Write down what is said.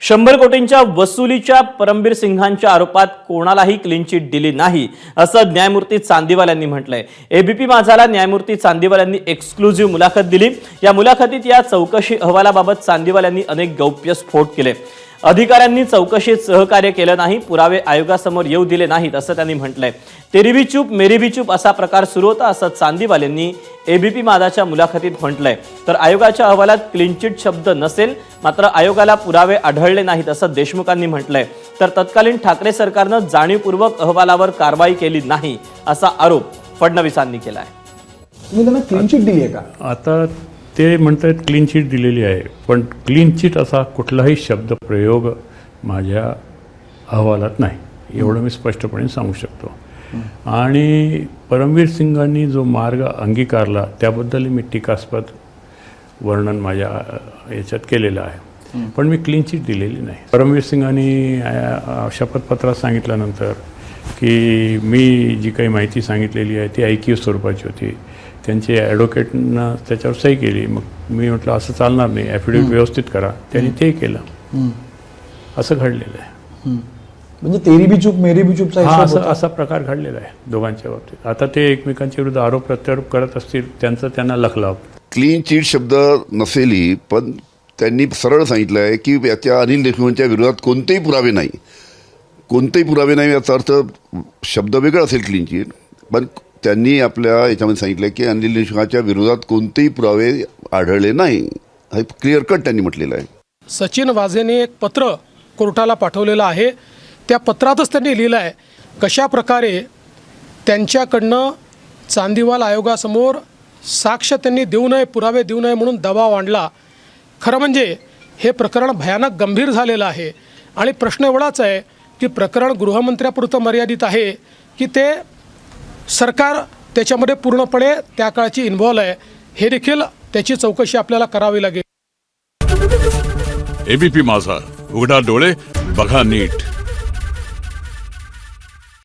100 कोटींच्या वसुलीच्या परमबीर सिंगांच्या आरोपात कोणालाही clean chit दिली नाही असं न्यायमूर्ती चांदीवाल यांनी म्हटलंय। एबीपी माझाला न्यायमूर्ती चांदीवाल यांनी एक्सक्लुझिव्ह मुलाखत दिली। या मुलाखतीत या चौकशी अहवालाबाबत चांदीवाल यांनी अनेक गौप्यस्फोट केले। अधिकाऱ्यांनी चौकशीत सहकार्य केलं नाही, पुरावे आयोगासमोर येऊ दिले नाहीत असं त्यांनी म्हटलंय। तेरी भी चूप मेरी भी चूप असा प्रकार सुरू होता असं चांदीवाल यांनी एबीपी माझाच्या मुलाखतीत म्हटलंय। तर आयोगाच्या अहवालात क्लीन चिट शब्द नसेल, मात्र आयोगाला पुरावे आढळले नाहीत असं देशमुखांनी म्हटलंय। तर तत्कालीन ठाकरे सरकारनं जाणीवपूर्वक अहवालावर कारवाई केली नाही असा आरोप फडणवीसांनी केलाय। तुम्ही त्यांना क्लीन चिट दिली आहे का? आता ते म्हणतात क्लीन चिट दिलेली आहे, पण क्लीन चिट असा कुठलाही शब्द प्रयोग माझ्या अहवालात नाही, एवढं मी स्पष्टपणे सांगू शकतो। आणि परमबीर सिंगांनी जो मार्ग अंगीकारला त्याबद्दल मी टीकास्पद वर्णन माझ्या याच्यात केलेलं आहे, पण मी क्लीन चिट दिलेली नाही। परमबीर सिंगांनी शपथपत्रात सांगितल्यानंतर की मी जी काही माहिती सांगितलेली आहे ती ऐकीव स्वरूपाची होती, त्यांचे ॲडव्होकेटनं त्याच्यावर सही केली। मग मी म्हटलं असं चालणार नाही, ॲफिडेविट व्यवस्थित करा, त्यांनी ते केलं। असं घडलेलं आहे। म्हणजे तेरी भी चूप मेरी भी चूपचा हिशोब होता? असा प्रकार घडलेला आहे दोघांच्या बाबतीत। आता ते एकमेकांच्या विरुद्ध आरोप प्रत्यारोप करत असतील, त्यांचं त्यांना लखलाव। क्लीन चिट शब्द नसेलही, पण त्यांनी सरळ सांगितलं आहे की याच्या अनिल देशमुखांच्या विरोधात कोणतेही पुरावे नाही। कोणतेही पुरावे नाही याचा अर्थ शब्द वेगळा असेल क्लीन चिट, पण त्यांनी आपल्या याच्यामध्ये सांगितलं की अनिल देशमुखांच्या विरोधात कोणतेही पुरावे आढळले नाही, हे क्लिअर कट त्यांनी म्हटलेलं आहे। सचिन वाझेने एक पत्र कोर्टाला पाठवलेलं आहे। त्या पत्रातच त्यांनी लिहिलं आहे कशा प्रकारे त्यांच्याकडनं चांदीवाल आयोगासमोर साक्ष त्यांनी देऊ नये, पुरावे देऊ नये म्हणून दबाव आणला। खरं म्हणजे हे प्रकरण भयानक गंभीर झालेलं आहे आणि प्रश्न एवढाच आहे की प्रकरण गृहमंत्र्यापुरतं मर्यादित आहे की ते सरकार त्याच्यामध्ये पूर्णपणे त्या काळची इन्व्हॉल्व आहे, हे देखील त्याची चौकशी आपल्याला करावी लागेल। एबीपी माझा, उघडा डोळे बघा नीट।